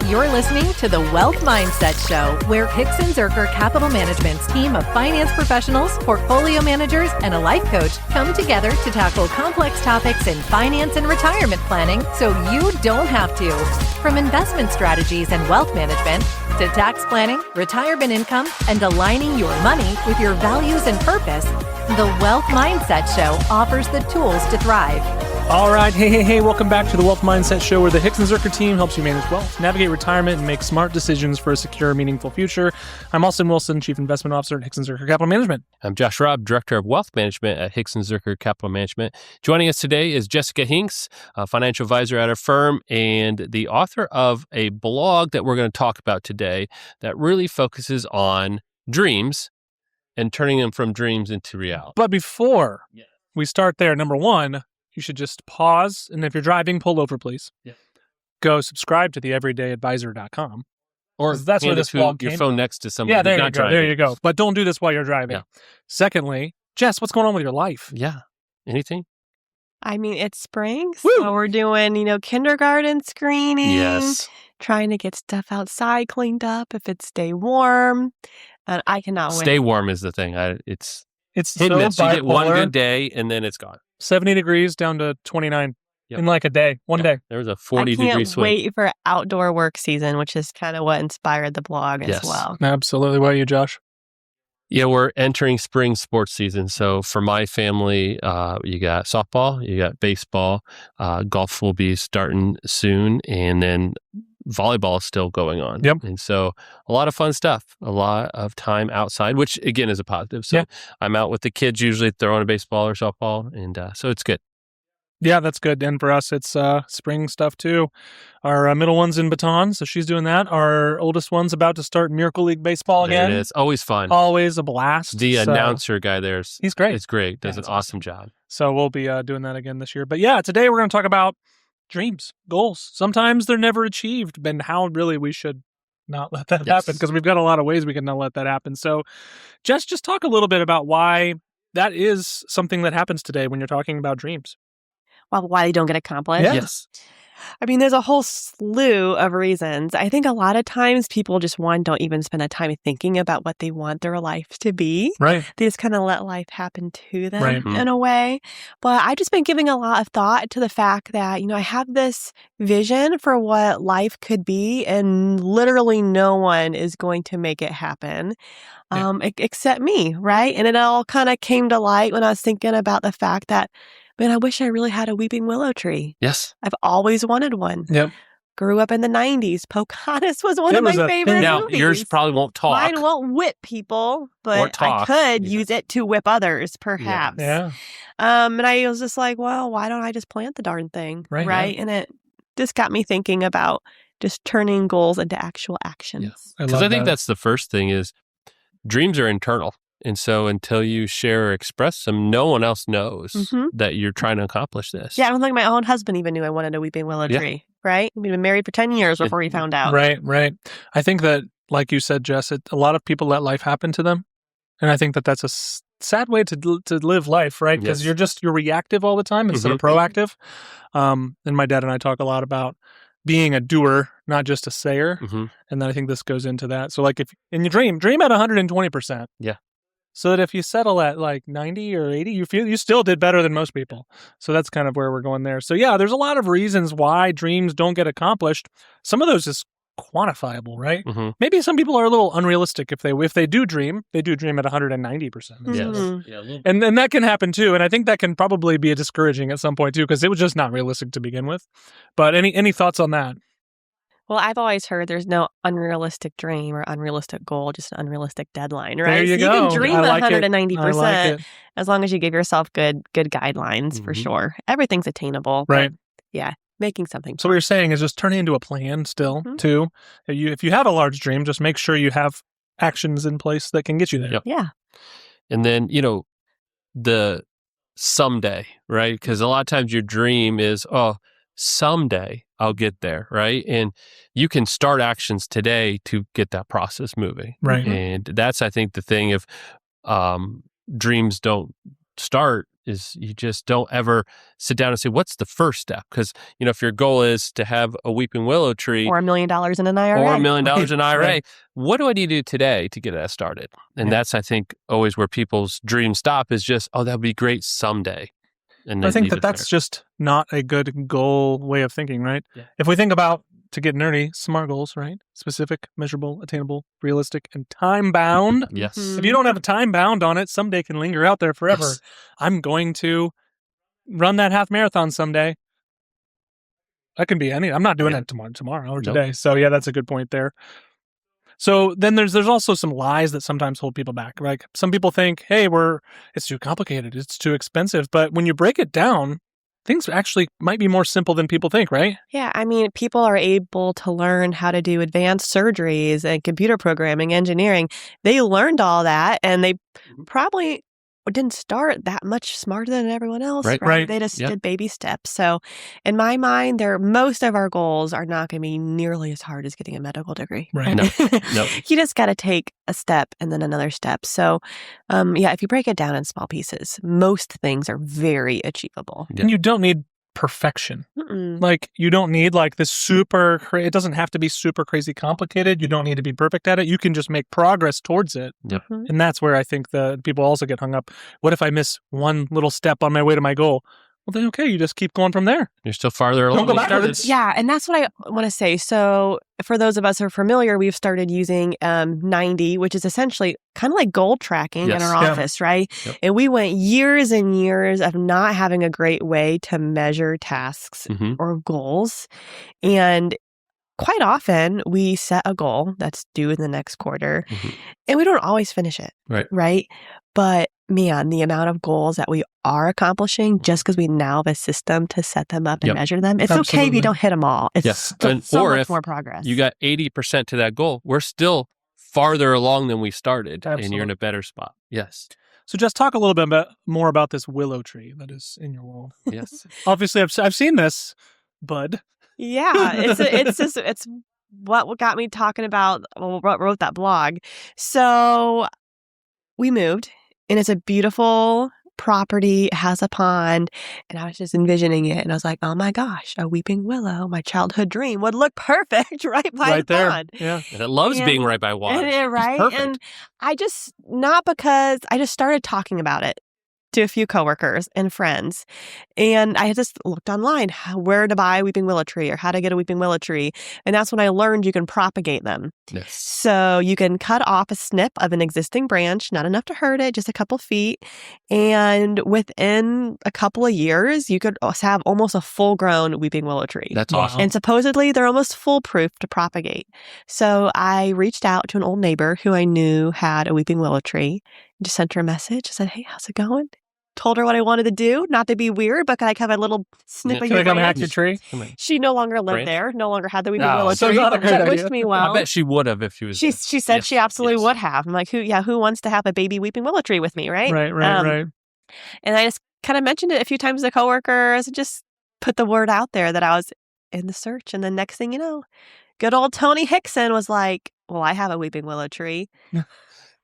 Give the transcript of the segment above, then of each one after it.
You're listening to the Wealth Mindset Show, where Hixon Zuercher Capital Management's team of finance professionals, portfolio managers, and a life coach come together to tackle complex topics in finance and retirement planning so you don't have to. From investment strategies and wealth management to tax planning, retirement income, and aligning your money with your values and purpose, the Wealth Mindset Show offers the tools to thrive. All right. Hey. Welcome back to the Wealth Mindset Show, where the Hixon Zuercher team helps you manage wealth, navigate retirement, and make smart decisions for a secure, meaningful future. I'm Austin Wilson, Chief Investment Officer at Hixon Zuercher Capital Management. I'm Josh Robb, Director of Wealth Management at Hixon Zuercher Capital Management. Joining us today is Jessica Hinks, a financial advisor at our firm and the author of a blog that we're going to talk about today that really focuses on dreams and turning them from dreams into reality. But before we start there, number one, you should just pause, and if you're driving, pull over, please. Yeah. Go subscribe to theeverydayadvisor.com. Or that's where this blog came. Your phone next to somebody. Yeah, there you go. There you go. But don't do this while you're driving. Yeah. Secondly, Jess, what's going on with your life? Yeah. Anything? I mean, it's spring, so we're doing, kindergarten screening. Yes. Trying to get stuff outside cleaned up if it's stay warm. And I cannot wait. Stay warm is the thing. It's hit so miss. You get one bipolar. good day, and then it's gone. 70 degrees down to 29 in like a day, one day. There was a 40-degree I can't swing. wait for outdoor work season, which is kind of what inspired the blog as well. Absolutely. What about you, Josh? Yeah, we're entering spring sports season. So for my family, you got softball, you got baseball, golf will be starting soon, and then volleyball is still going on. Yep. And so a lot of fun stuff, a lot of time outside, which again is a positive. So I'm out with the kids usually throwing a baseball or softball, and so it's good. Yeah, that's good. And for us, it's spring stuff too. Our middle one's in baton, so she's doing that. Our oldest one's about to start Miracle League Baseball again. It is. Always fun. Always a blast. The announcer guy there, he's great. It's great. Does an awesome job. So we'll be doing that again this year. But yeah, today we're going to talk about dreams, goals. Sometimes they're never achieved, and how really we should not let that happen, because we've got a lot of ways we can not let that happen. So Jess, just talk a little bit about why that is something that happens today when you're talking about dreams. Well, why they don't get accomplished? Yes. I mean, there's a whole slew of reasons. I think a lot of times people just, don't even spend the time thinking about what they want their life to be. Right. They just kind of let life happen to them in a way. But I've just been giving a lot of thought to the fact that, I have this vision for what life could be, and literally no one is going to make it happen except me, right? And it all kind of came to light when I was thinking about the fact that, man, I wish I really had a weeping willow tree. Yes. I've always wanted one. Yep. Grew up in the 90s. Pocahontas was one of my favorite now, movies. yours probably won't talk. Mine won't whip people, but I could use it to whip others, perhaps. Yeah. And I was just like, well, why don't I just plant the darn thing? Right. And it just got me thinking about just turning goals into actual actions. Because I think that's the first thing is dreams are internal. And so until you share or express them, no one else knows that you're trying to accomplish this. Yeah, I don't think my own husband even knew I wanted a weeping willow tree, right? We've been married for 10 years before we found out. Right. I think that, like you said, Jess, a lot of people let life happen to them. And I think that that's a sad way to live life, right? Because you're reactive all the time instead of proactive. And my dad and I talk a lot about being a doer, not just a sayer. And then I think this goes into that. So like if in your dream at 120%. Yeah. So that if you settle at like 90 or 80, you feel you still did better than most people. So that's kind of where we're going there. So yeah, there's a lot of reasons why dreams don't get accomplished. Some of those is quantifiable, right? Maybe some people are a little unrealistic if they do dream at 190%. Yes. And then that can happen too. And I think that can probably be discouraging at some point too, because it was just not realistic to begin with. But any thoughts on that? Well, I've always heard there's no unrealistic dream or unrealistic goal, just an unrealistic deadline, right? There you go. go. You can dream I like 190% as long as you give yourself good guidelines for sure. Everything's attainable. Right. Yeah. Making something. So what you're saying is just turn it into a plan still too. If you have a large dream, just make sure you have actions in place that can get you there. Yep. Yeah. And then, the someday, right? Because a lot of times your dream is, someday I'll get there, right? And you can start actions today to get that process moving. Right. And that's, I think, the thing of dreams don't start is you just don't ever sit down and say, what's the first step? Because, if your goal is to have a weeping willow tree or $1 million in an IRA, or $1 million in an IRA, what do I need to do today to get that started? And that's, I think, always where people's dreams stop is just, that would be great someday. And I think that's just not a good goal way of thinking, right? Yeah. If we think about, to get nerdy, SMART goals, right? Specific, measurable, attainable, realistic, and time-bound. Yes. If you don't have a time bound on it, someday can linger out there forever. Yes. I'm going to run that half marathon someday. That can be any. I'm not doing it tomorrow or today. So that's a good point there. So then there's also some lies that sometimes hold people back. Like some people think, hey, it's too complicated, it's too expensive. But when you break it down, things actually might be more simple than people think, right? Yeah, I mean, people are able to learn how to do advanced surgeries and computer programming, engineering. They learned all that, and they probably didn't start that much smarter than everyone else. Right. They just did baby steps. So in my mind, most of our goals are not going to be nearly as hard as getting a medical degree. Right. No. You just got to take a step and then another step. So if you break it down in small pieces, most things are very achievable. And you don't need perfection. Like you don't need like this it doesn't have to be super crazy complicated. You don't need to be perfect at it. You can just make progress towards it. Yep. And that's where I think the people also get hung up. What if I miss one little step on my way to my goal? Well, then, okay, you just keep going from there. You're still farther along. Don't go backwards. Yeah, and that's what I want to say. So for those of us who are familiar, we've started using 90, which is essentially kind of like goal tracking in our office, right? Yep. And we went years and years of not having a great way to measure tasks or goals. And quite often we set a goal that's due in the next quarter and we don't always finish it. Right? But man, the amount of goals that we are accomplishing just because we now have a system to set them up and measure them. It's okay if you don't hit them all. It's so much more progress. You got 80% to that goal, we're still farther along than we started and you're in a better spot. Yes. So just talk a little bit more about this willow tree that is in your world. Yes. Obviously, I've seen this, bud. Yeah, it's what got me talking about, what wrote that blog. So we moved, and it's a beautiful property. It has a pond, and I was just envisioning it, and I was like, oh my gosh, a weeping willow, my childhood dream, would look perfect right by the pond. Yeah, and it loves being right by water. Right, and I just started talking about it to a few coworkers and friends. And I just looked online, where to buy a weeping willow tree or how to get a weeping willow tree. And that's when I learned you can propagate them. Yes. So you can cut off a snip of an existing branch, not enough to hurt it, just a couple feet. And within a couple of years, you could have almost a full-grown weeping willow tree. That's awesome. And supposedly they're almost foolproof to propagate. So I reached out to an old neighbor who I knew had a weeping willow tree. Just sent her a message. I said, hey, how's it going? Told her what I wanted to do, not to be weird, but can I have a little snip of your branch? Can I come hack your tree? She no longer lived there, no longer had the weeping willow tree. She wished me well. I bet she would have if she was. She said she absolutely would have. I'm like, who wants to have a baby weeping willow tree with me, right? Right. And I just kind of mentioned it a few times to coworkers and just put the word out there that I was in the search. And the next thing you know, good old Tony Hixon was like, well, I have a weeping willow tree.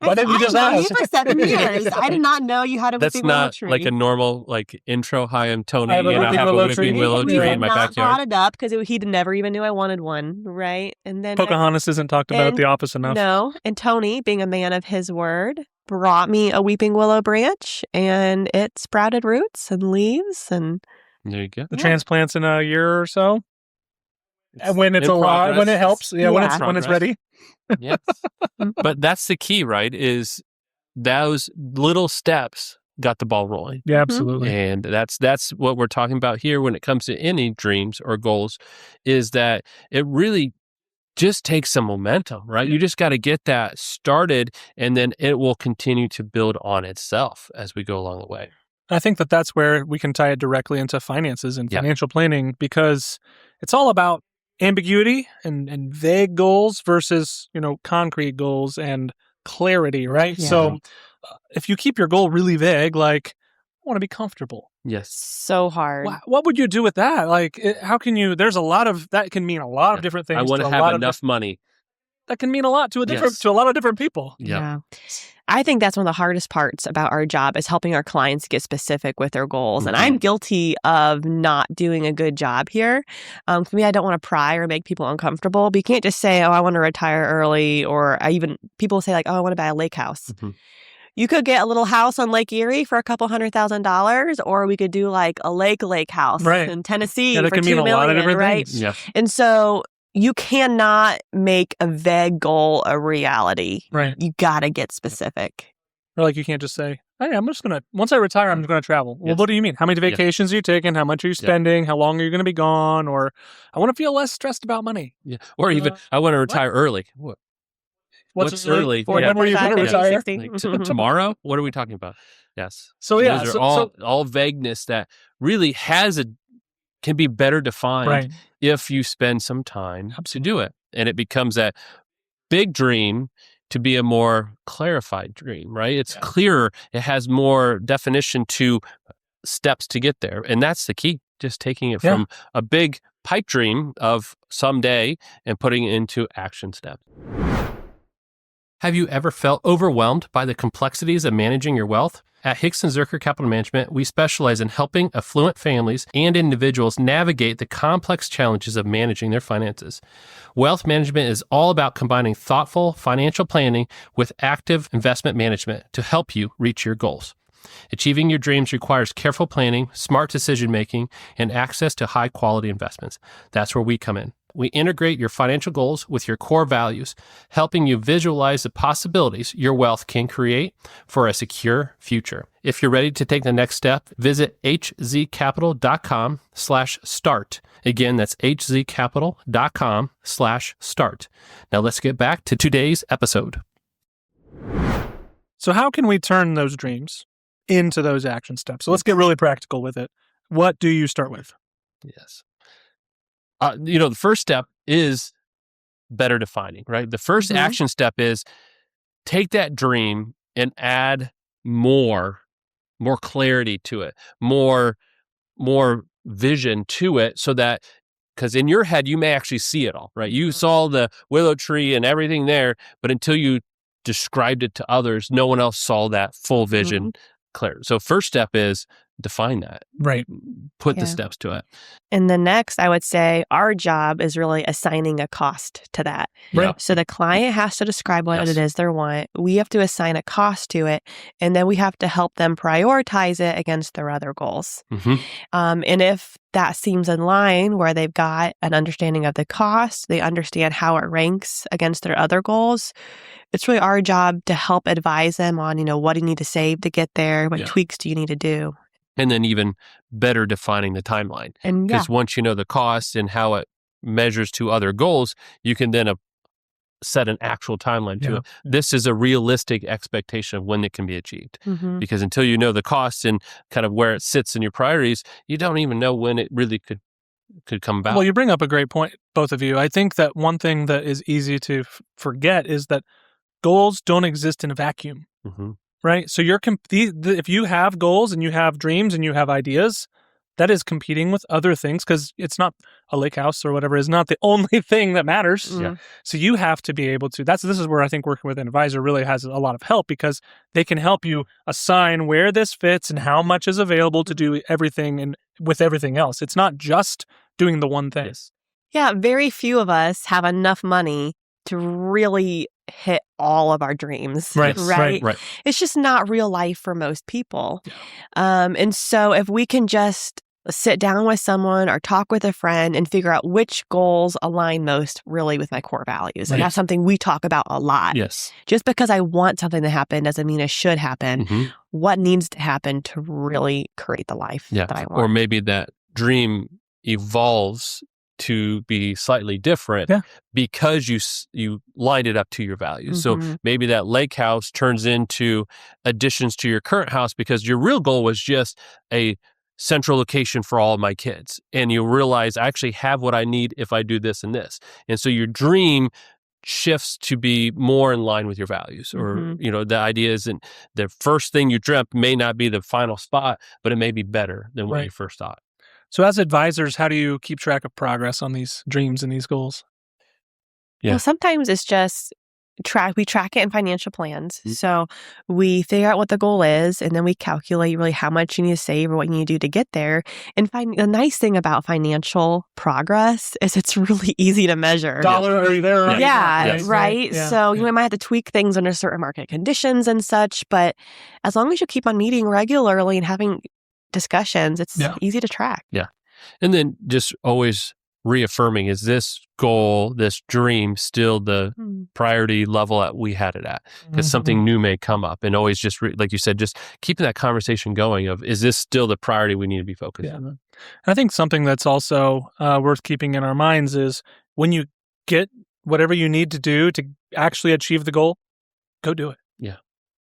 Why didn't you just ask? For 7 years. I did not know you had a weeping willow tree. That's not like a normal intro. Hi, I'm Tony, and I have a weeping willow tree in my backyard. He brought it up because he never even knew I wanted one, right? And then Pocahontas isn't talked about at the office enough. No, and Tony, being a man of his word, brought me a weeping willow branch, and it sprouted roots and leaves, and there you go. The transplants in a year or so. And when it's alive, when it helps, when it's ready. Yes. But that's the key, right? Is those little steps got the ball rolling. Yeah, absolutely. And that's what we're talking about here when it comes to any dreams or goals, is that it really just takes some momentum, right? You just got to get that started, and then it will continue to build on itself as we go along the way. I think that's where we can tie it directly into finances and financial planning, because it's all about ambiguity and vague goals versus, concrete goals and clarity, right? Yeah. So if you keep your goal really vague, like, I want to be comfortable. Yes. So hard. What would you do with that? Like, how can you, that can mean a lot of different things. I want to have enough money. that can mean a lot to to a lot of different people. Yeah. I think that's one of the hardest parts about our job is helping our clients get specific with their goals. And I'm guilty of not doing a good job here. For me, I don't want to pry or make people uncomfortable. But you can't just say, oh, I want to retire early. Or people say like, oh, I want to buy a lake house. You could get a little house on Lake Erie for a couple $100,000, or we could do like a lake house in Tennessee for $2 million, right? Yeah. And so you cannot make a vague goal a reality. Right. You got to get specific. Or like you can't just say, hey, once I retire, I'm just going to travel. Well, what do you mean? How many vacations are you taking? How much are you spending? How long are you going to be gone? Or I want to feel less stressed about money. Yeah. Or even, I want to retire early. What's early? When were you going to retire? Like, tomorrow? What are we talking about? Yes. So those are all vagueness that really can be better defined if you spend some time to do it. And it becomes that big dream to be a more clarified dream, right? It's clearer. It has more definition to steps to get there. And that's the key, just taking it from a big pipe dream of someday and putting it into action steps. Have you ever felt overwhelmed by the complexities of managing your wealth? At Hixon Zuercher Capital Management, we specialize in helping affluent families and individuals navigate the complex challenges of managing their finances. Wealth management is all about combining thoughtful financial planning with active investment management to help you reach your goals. Achieving your dreams requires careful planning, smart decision-making, and access to high-quality investments. That's where we come in. We integrate your financial goals with your core values, helping you visualize the possibilities your wealth can create for a secure future. If you're ready to take the next step, visit hzcapital.com/start. Again, that's hzcapital.com/start. Now let's get back to today's episode. So how can we turn those dreams into those action steps? So let's get really practical with it. What do you start with? Yes. The first step is better defining, right? The first action step is take that dream and add more clarity to it, more vision to it, so that, because in your head, you may actually see it all, right? You saw the willow tree and everything there, but until you described it to others, no one else saw that full vision clear. So first step is define that. Right. Put the steps to it. And the next, I would say our job is really assigning a cost to that. Right. So the client has to describe what it is they want. We have to assign a cost to it. And then we have to help them prioritize it against their other goals. And if that seems in line where they've got an understanding of the cost, they understand how it ranks against their other goals, it's really our job to help advise them on, what do you need to save to get there? What tweaks do you need to do? And then even better defining the timeline. And because once you know the cost and how it measures to other goals, you can then set an actual timeline to it. This is a realistic expectation of when it can be achieved. Because until you know the cost and kind of where it sits in your priorities, you don't even know when it really could come about. Well, you bring up a great point, both of you. I think that one thing that is easy to forget is that goals don't exist in a vacuum. Right? So if you have goals and you have dreams and you have ideas, that is competing with other things, because it's not a lake house or whatever is not the only thing that matters. So you have to be able to, this is where I think working with an advisor really has a lot of help, because they can help you assign where this fits and how much is available to do everything and with everything else. It's not just doing the one thing. Yeah, very few of us have enough money to really hit all of our dreams. Right. It's just not real life for most people. And so if we can just sit down with someone or talk with a friend and figure out which goals align most really with my core values. And that's something we talk about a lot. Just because I want something to happen doesn't mean it should happen. What needs to happen to really create the life that I want? Or maybe that dream evolves to be slightly different because you lined it up to your values. So maybe that lake house turns into additions to your current house because your real goal was just a central location for all of my kids. And you realize I actually have what I need if I do this and this. And so your dream shifts to be more in line with your values. Or, the idea isn't the first thing you dreamt may not be the final spot, but it may be better than what you first thought. So as advisors, how do you keep track of progress on these dreams and these goals? Yeah. Well, sometimes it's just we track it in financial plans. So we figure out what the goal is, and then we calculate really how much you need to save or what you need to do to get there. And the nice thing about financial progress is it's really easy to measure. Dollar, are you there? Yeah, right. Yeah. So you might have to tweak things under certain market conditions and such, but as long as you keep on meeting regularly and having discussions, it's easy to track. Yeah. And then just always reaffirming, is this goal, this dream still the priority level that we had it at? Because something new may come up, and always just, like you said, just keeping that conversation going of, is this still the priority we need to be focused on? I think something that's also worth keeping in our minds is when you get whatever you need to do to actually achieve the goal, go do it. Yeah.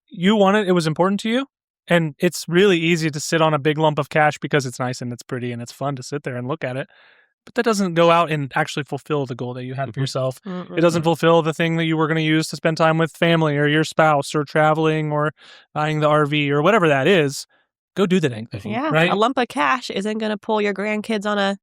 You want it. It was important to you. And it's really easy to sit on a big lump of cash because it's nice and it's pretty and it's fun to sit there and look at it. But that doesn't go out and actually fulfill the goal that you had for yourself. It doesn't fulfill the thing that you were going to use to spend time with family or your spouse or traveling or buying the RV or whatever that is. Go do the dang thing. Yeah. Right? A lump of cash isn't going to pull your grandkids on a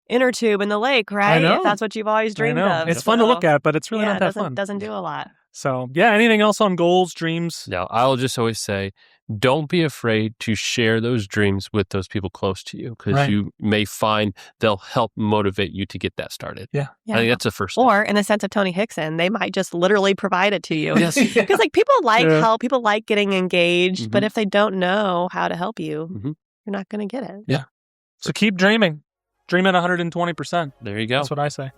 inner tube in the lake, right? I know. If that's what you've always dreamed of. It's fun to look at, but it's really not that fun. Doesn't do a lot. So, anything else on goals, dreams? No, I'll just always say, don't be afraid to share those dreams with those people close to you, because you may find they'll help motivate you to get that started. Yeah. I think that's the first step. Or in the sense of Tony Hixon, they might just literally provide it to you. Yes. Because people like help, people like getting engaged, but if they don't know how to help you, you're not going to get it. Yeah. So keep dreaming. Dream at 120%. There you go. That's what I say.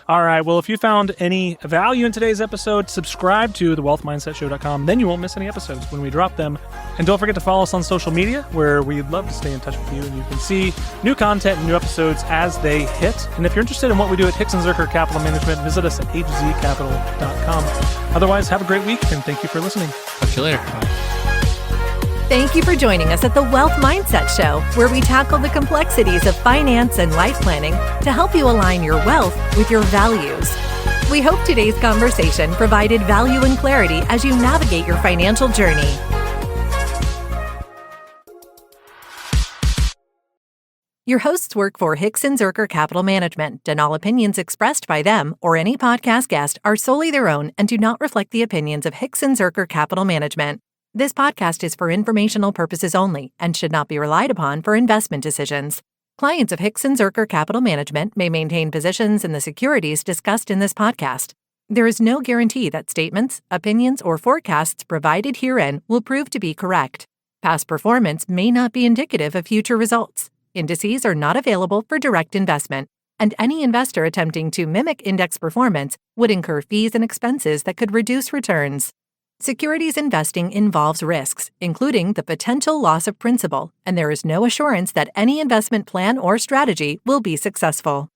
All right. Well, if you found any value in today's episode, subscribe to thewealthmindsetshow.com. Then you won't miss any episodes when we drop them. And don't forget to follow us on social media, where we'd love to stay in touch with you. And you can see new content and new episodes as they hit. And if you're interested in what we do at Hixon Zuercher Capital Management, visit us at hzcapital.com. Otherwise, have a great week, and thank you for listening. Talk to you later. Bye. Thank you for joining us at the Wealth Mindset Show, where we tackle the complexities of finance and life planning to help you align your wealth with your values. We hope today's conversation provided value and clarity as you navigate your financial journey. Your hosts work for Hixon Zuercher Capital Management, and all opinions expressed by them or any podcast guest are solely their own and do not reflect the opinions of Hixon Zuercher Capital Management. This podcast is for informational purposes only and should not be relied upon for investment decisions. Clients of Hixon Zuercher Capital Management may maintain positions in the securities discussed in this podcast. There is no guarantee that statements, opinions, or forecasts provided herein will prove to be correct. Past performance may not be indicative of future results. Indices are not available for direct investment, and any investor attempting to mimic index performance would incur fees and expenses that could reduce returns. Securities investing involves risks, including the potential loss of principal, and there is no assurance that any investment plan or strategy will be successful.